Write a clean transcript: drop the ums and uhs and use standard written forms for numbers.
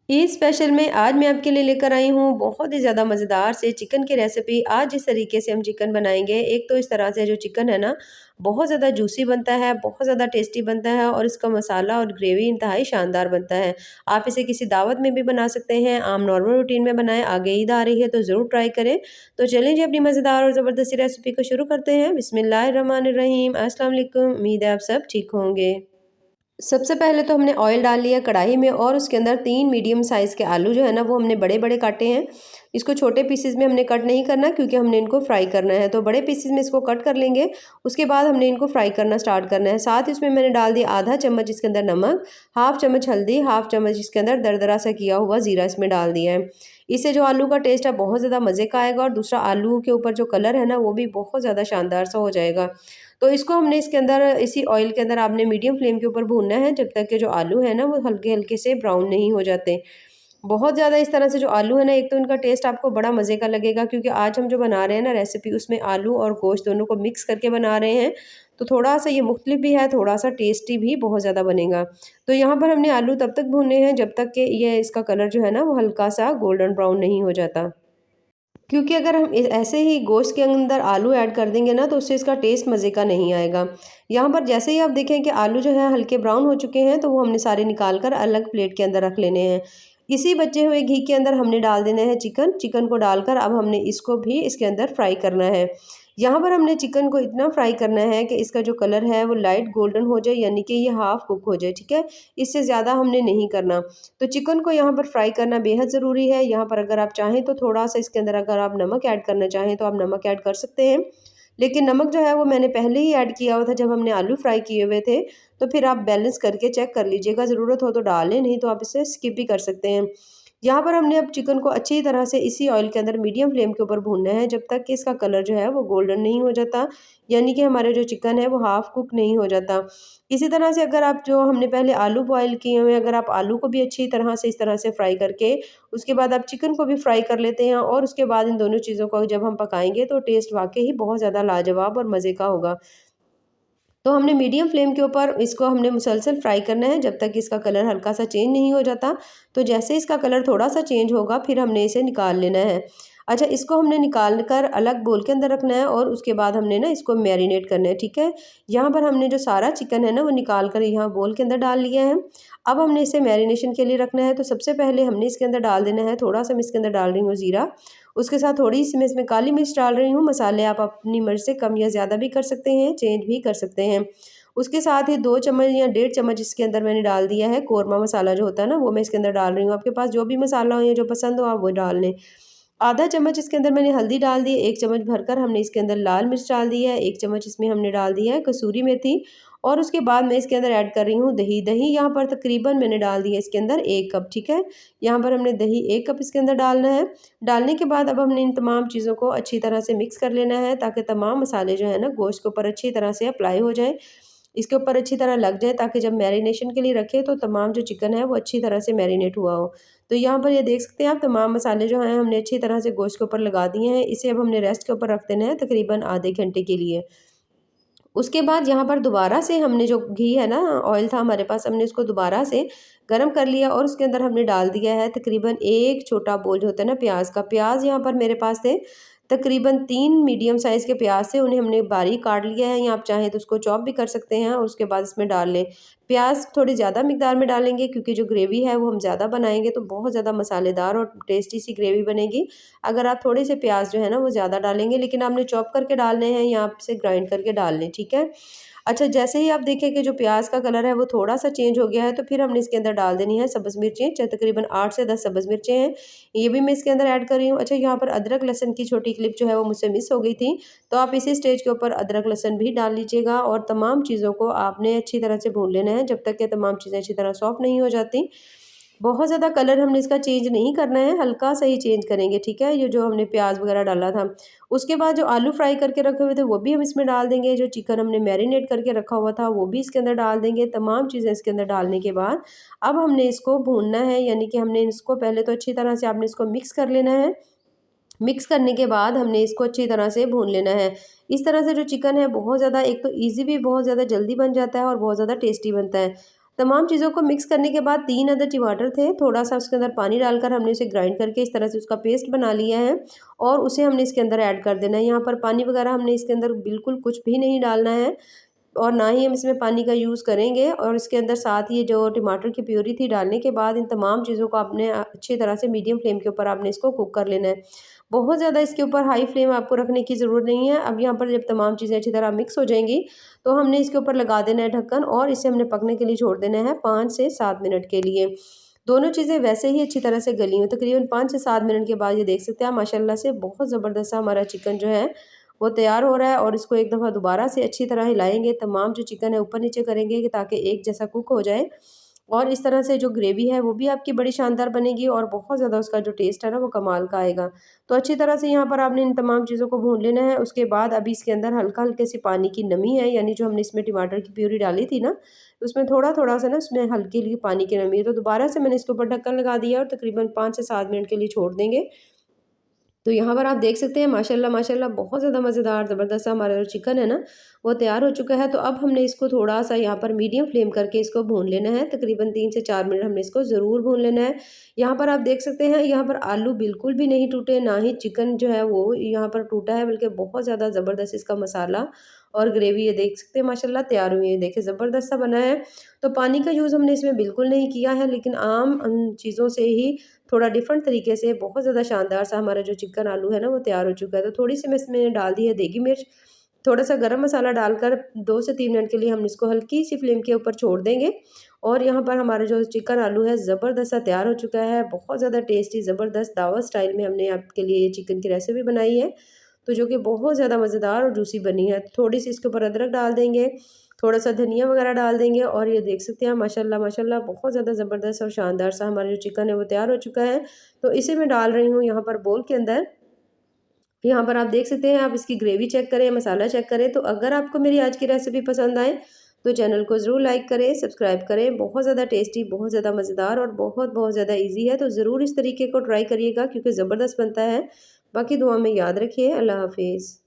Eid special में आज मैं आपके लिए लेकर आई हूँ बहुत ही ज़्यादा मज़ेदार से चिकन की रेसिपी। आज जिस तरीके से हम चिकन बनाएंगे, एक तो इस तरह से जो चिकन है ना, बहुत ज़्यादा जूसी बनता है, बहुत ज़्यादा टेस्टी बनता है और इसका मसाला और ग्रेवी इंतहाई शानदार बनता है। आप इसे किसी दावत में भी बना सकते हैं, आम नॉर्मल रूटीन में बनाएं। आगे ईद आ रही है तो ज़रूर ट्राई करें। तो चलें जी, अपनी मज़ेदार और ज़बरदस्ती रेसिपी को शुरू करते हैं। बिस्मिल्लाहिर्रहमानिर्रहीम। अस्सलाम वालेकुम। उम्मीद है आप सब ठीक होंगे। सबसे पहले तो हमने ऑयल डाल लिया कढ़ाई में और उसके अंदर 3 मीडियम साइज़ के आलू जो है ना, वो हमने बड़े-बड़े काटे हैं। इसको छोटे पीसेज़ में हमने कट नहीं करना, क्योंकि हमने इनको फ्राई करना है। तो बड़े पीसेज़ में इसको कट कर लेंगे। उसके बाद हमने इनको फ्राई करना स्टार्ट करना है। साथ ही इसमें मैंने डाल दिया आधा चम्मच इसके अंदर नमक, हाफ़ चम्मच हल्दी, हाफ़ चम्मच इसके अंदर दरदरा सा किया हुआ ज़ीरा इसमें डाल दिया है। इससे जो आलू का टेस्ट है बहुत ज़्यादा मज़े का आएगा और दूसरा आलू के ऊपर जो कलर है ना, वो भी बहुत ज़्यादा शानदार सा हो जाएगा। तो इसको हमने इसके अंदर इसी ऑयल के अंदर आपने मीडियम फ्लेम के ऊपर भूनना है, जब तक कि जो आलू है ना, वो हल्के-हल्के से ब्राउन नहीं हो जाते। बहुत ज़्यादा इस तरह से जो आलू है ना, एक तो इनका टेस्ट आपको बड़ा मज़े का लगेगा, क्योंकि आज हम जो बना रहे हैं ना रेसिपी, उसमें आलू और गोश्त दोनों को मिक्स करके बना रहे हैं। तो थोड़ा-सा ये मुख्तलिफ भी है, थोड़ा-सा टेस्टी भी बहुत ज़्यादा बनेगा। तो यहाँ पर हमने आलू तब तक भूनने हैं जब तक कि ये इसका कलर जो है ना, वो हल्का-सा गोल्डन ब्राउन नहीं हो जाता। क्योंकि अगर हम ऐसे ही गोश्त के अंदर आलू ऐड कर देंगे ना, तो उससे इसका टेस्ट मज़े का नहीं आएगा। यहाँ पर जैसे ही आप देखें कि आलू जो है हल्के ब्राउन हो चुके हैं, तो वो हमने सारे निकाल कर अलग प्लेट के अंदर रख लेने हैं। इसी बचे हुए घी के अंदर हमने डाल देना है चिकन। चिकन को डालकर अब हमने इसको भी इसके अंदर फ्राई करना है। यहाँ पर हमने चिकन को इतना फ्राई करना है कि इसका जो कलर है वो लाइट गोल्डन हो जाए, यानी कि ये हाफ कुक हो जाए, ठीक है। इससे ज़्यादा हमने नहीं करना। तो चिकन को यहाँ पर फ्राई करना बेहद ज़रूरी है। यहाँ पर अगर आप चाहें तो थोड़ा-सा इसके अंदर अगर आप नमक ऐड करना चाहें तो आप नमक ऐड कर सकते हैं। लेकिन नमक जो है वो मैंने पहले ही ऐड किया हुआ था जब हमने आलू फ्राई किए हुए थे। तो फिर आप बैलेंस करके चेक कर लीजिएगा, ज़रूरत हो तो डाल लें, नहीं तो आप इसे स्किप भी कर सकते हैं। यहाँ पर हमने अब चिकन को अच्छी तरह से इसी ऑयल के अंदर मीडियम फ्लेम के ऊपर भूनना है, जब तक कि इसका कलर जो है वो गोल्डन नहीं हो जाता, यानी कि हमारे जो चिकन है वो हाफ कुक नहीं हो जाता। इसी तरह से अगर आप जो हमने पहले आलू बॉयल किए हुए हैं, अगर आप आलू को भी अच्छी तरह से इस तरह से फ्राई करके उसके बाद आप चिकन को भी फ्राई कर लेते हैं और उसके बाद इन दोनों चीज़ों को जब हम पकाएँगे, तो टेस्ट वाक़ई ही बहुत ज़्यादा लाजवाब और मज़े का होगा। तो हमने मीडियम फ्लेम के ऊपर इसको हमने मुसलसल फ्राई करना है जब तक इसका कलर हल्का सा चेंज नहीं हो जाता। तो जैसे इसका कलर थोड़ा सा चेंज होगा, फिर हमने इसे निकाल लेना है। अच्छा, इसको हमने निकाल कर अलग बोल के अंदर रखना है और उसके बाद हमने ना इसको मैरिनेट करना है, ठीक है। यहाँ पर हमने जो सारा चिकन है ना, वो निकाल कर यहाँ बोल के अंदर डाल लिया है। अब हमने इसे मैरिनेशन के लिए रखना है। तो सबसे पहले हमने इसके अंदर डाल देना है, थोड़ा सा मैं इसके अंदर डाल रही हूँ ज़ीरा। उसके साथ थोड़ी-सी मैं इसमें काली मिर्च डाल रही हूँ। मसाले आप अपनी मर्ज़ी से कम या ज़्यादा भी कर सकते हैं, चेंज भी कर सकते हैं। उसके साथ ही 2 चम्मच या डेढ़ चम्मच इसके अंदर मैंने डाल दिया है कोरमा मसाला जो होता है ना, वो मैं इसके अंदर डाल रही हूँ। आपके पास जो भी मसाला हो या जो पसंद हो आप वो डाल लें। आधा चम्मच इसके अंदर मैंने हल्दी डाल दी, 1 चम्मच भरकर हमने इसके अंदर लाल मिर्च डाल दी है, 1 चम्मच इसमें हमने डाल दिया है कसूरी मेथी और उसके बाद मैं इसके अंदर ऐड कर रही हूँ दही। दही यहाँ पर तकरीबन मैंने डाल दी है इसके अंदर 1 कप, ठीक है। यहाँ पर हमने दही 1 कप इसके अंदर डालना है। डालने के बाद अब हमने इन तमाम चीज़ों को अच्छी तरह से मिक्स कर लेना है, ताकि तमाम मसाले जो है ना गोश्त के ऊपर अच्छी तरह से अप्लाई हो जाए, इसके ऊपर अच्छी तरह लग जाए, ताकि जब मैरिनेशन के लिए रखें तो तमाम जो चिकन है वो अच्छी तरह से मैरिनेट हुआ हो। तो यहाँ पर ये देख सकते हैं आप, तमाम मसाले जो हैं हमने अच्छी तरह से गोश्त के ऊपर लगा दिए हैं। इसे अब हमने रेस्ट के ऊपर रख देना है तकरीबन आधे घंटे के लिए। उसके बाद यहाँ पर दोबारा से हमने जो घी है ना, ऑयल था हमारे पास, हमने इसको दोबारा से गरम कर लिया और उसके अंदर हमने डाल दिया है तकरीबन 1 छोटा बोल जो होता है ना प्याज का। प्याज यहाँ पर मेरे पास थे तकरीबन 3 मीडियम साइज़ के प्याज थे, उन्हें हमने बारीक काट लिया है, या आप चाहें तो उसको चॉप भी कर सकते हैं और उसके बाद इसमें डाल लें। प्याज थोड़ी ज़्यादा मिकदार में डालेंगे, क्योंकि जो ग्रेवी है वो हम ज़्यादा बनाएंगे तो बहुत ज़्यादा मसालेदार और टेस्टी सी ग्रेवी बनेगी। अगर आप थोड़े से प्याज जो है ना वो ज़्यादा डालेंगे, लेकिन आपने चॉप करके डालने हैं या आप इसे ग्राइंड करके डाल लें, ठीक है। अच्छा, जैसे ही आप देखें कि जो प्याज का कलर है वो थोड़ा-सा चेंज हो गया है, तो फिर हमने इसके अंदर डाल देनी है सब्ज़ मिर्चें, तकरीबन 8 से 10 सब्ज़ मिर्चें हैं, ये भी मैं इसके अंदर ऐड कर रही हूँ। अच्छा, यहाँ पर अदरक लहसुन की छोटी क्लिप जो है वो मुझसे मिस हो गई थी, तो आप इसी स्टेज के ऊपर अदरक लहसुन भी डाल लीजिएगा और तमाम चीज़ों को आपने अच्छी तरह से भून लेना है जब तक कि तमाम चीज़ें अच्छी तरह सॉफ्ट नहीं हो जाती। बहुत ज़्यादा कलर हमने इसका चेंज नहीं करना है, हल्का-सा ही चेंज करेंगे, ठीक है? ये जो हमने प्याज़ वगैरह डाला था। उसके बाद जो आलू फ्राई करके रखे हुए थे वो भी हम इसमें डाल देंगे, जो चिकन हमने मैरिनेट करके रखा हुआ था वो भी इसके अंदर डाल देंगे। तमाम चीज़ें इसके अंदर डालने के बाद अब हमने इसको भूनना है, यानी कि हमने इसको पहले तो अच्छी तरह से आपने इसको मिक्स कर लेना है। मिक्स करने के बाद हमने इसको अच्छी तरह से भून लेना है। इस तरह से जो चिकन है बहुत ज़्यादा, एक तो ईज़ी भी बहुत ज़्यादा जल्दी बन जाता है और बहुत ज़्यादा टेस्टी बनता है। तमाम चीज़ों को मिक्स करने के बाद 3 अदद टमाटर थे, थोड़ा-सा उसके अंदर पानी डालकर हमने उसे ग्राइंड करके इस तरह से उसका पेस्ट बना लिया है और उसे हमने इसके अंदर ऐड कर देना है। यहाँ पर पानी वगैरह हमने इसके अंदर बिल्कुल कुछ भी नहीं डालना है और ना ही हम इसमें पानी का यूज़ करेंगे और इसके अंदर साथ ही जो टमाटर की प्यूरी थी डालने के बाद इन तमाम चीज़ों को आपने अच्छी तरह से मीडियम फ्लेम के ऊपर आपने इसको कुक कर लेना है। बहुत ज़्यादा इसके ऊपर हाई फ्लेम आपको रखने की ज़रूरत नहीं है। अब यहाँ पर जब तमाम चीज़ें अच्छी तरह मिक्स हो जाएँगी, तो हमने इसके ऊपर लगा देना है ढक्कन और इसे हमने पकने के लिए छोड़ देना है 5 से 7 मिनट के लिए। दोनों चीज़ें वैसे ही अच्छी तरह से गली हुई, तकरीबन 5 से 7 मिनट के बाद ये देख सकते हैं आप माशाल्लाह से बहुत ज़बरदस्त सा हमारा चिकन जो है वो तैयार हो रहा है और इसको एक दफ़ा दोबारा से अच्छी तरह हिलाएँगे, तमाम जो चिकन है ऊपर-नीचे करेंगे कि ताकि एक जैसा कुक हो जाए और इस तरह से जो ग्रेवी है वो भी आपकी बड़ी शानदार बनेगी और बहुत ज़्यादा उसका जो टेस्ट है ना वो कमाल का आएगा। तो अच्छी तरह से यहाँ पर आपने इन तमाम चीज़ों को भून लेना है। उसके बाद अभी इसके अंदर हल्का-हल्के सी पानी की नमी है, यानी जो हमने इसमें टमाटर की प्यूरी डाली थी ना, उसमें थोड़ा-थोड़ा सा ना उसमें हल्की-हल्की पानी की नमी है। तो दोबारा से मैंने इसके ऊपर ढक्कन लगा दिया और तकरीबन 5 से 7 मिनट के लिए छोड़ देंगे। तो यहाँ पर आप देख सकते हैं माशाल्लाह माशाल्लाह बहुत ज़्यादा मज़ेदार ज़बरदस्त सा हमारा जो चिकन है ना वो तैयार हो चुका है। तो अब हमने इसको थोड़ा-सा यहाँ पर मीडियम फ्लेम करके इसको भून लेना है, तकरीबन 3 से 4 मिनट हमने इसको ज़रूर भून लेना है। यहाँ पर आप देख सकते हैं यहाँ पर आलू बिल्कुल भी नहीं टूटे, ना ही चिकन जो है वो यहाँ पर टूटा है, बल्कि बहुत ज़्यादा ज़बरदस्त इसका मसाला और ग्रेवी ये देख सकते हैं माशाल्लाह तैयार हुई है। देखिए ज़बरदस्त सा बना है। तो पानी का यूज़ हमने इसमें बिल्कुल नहीं किया है, लेकिन आम चीज़ों से ही थोड़ा डिफरेंट तरीके से बहुत ज़्यादा शानदार सा हमारा जो चिकन आलू है ना वो तैयार हो चुका है। तो थोड़ी-सी मैं इसमें डाल दी है देगी मिर्च, थोड़ा-सा गरम मसाला डालकर 2 से 3 मिनट के लिए हम इसको हल्की-सी फ्लेम के ऊपर छोड़ देंगे और यहाँ पर हमारा जो चिकन आलू है ज़बरदस्त सा तैयार हो चुका है। बहुत ज़्यादा टेस्टी ज़बरदस्त दावत स्टाइल में हमने आपके लिए ये चिकन की रेसिपी बनाई है, तो जो कि बहुत ज़्यादा मज़ेदार और जूसी बनी है। थोड़ी-सी इसके ऊपर अदरक डाल देंगे, थोड़ा-सा धनिया वगैरह डाल देंगे और ये देख सकते हैं माशाल्लाह माशाल्लाह बहुत ज़्यादा ज़बरदस्त और शानदार सा हमारा जो चिकन है वो तैयार हो चुका है। तो इसे मैं डाल रही हूँ यहाँ पर बोल के अंदर। यहाँ पर आप देख सकते हैं, आप इसकी ग्रेवी चेक करें, मसाला चेक करें। तो अगर आपको मेरी आज की रेसिपी पसंद आए तो चैनल को ज़रूर लाइक करें, सब्सक्राइब करें। बहुत ज़्यादा टेस्टी, बहुत ज़्यादा मज़ेदार और बहुत-बहुत ज़्यादा ईज़ी है। तो ज़रूर इस तरीके को ट्राई करिएगा क्योंकि ज़बरदस्त बनता है। बाकी दुआ में याद रखिए। अल्लाह हाफ़िज़।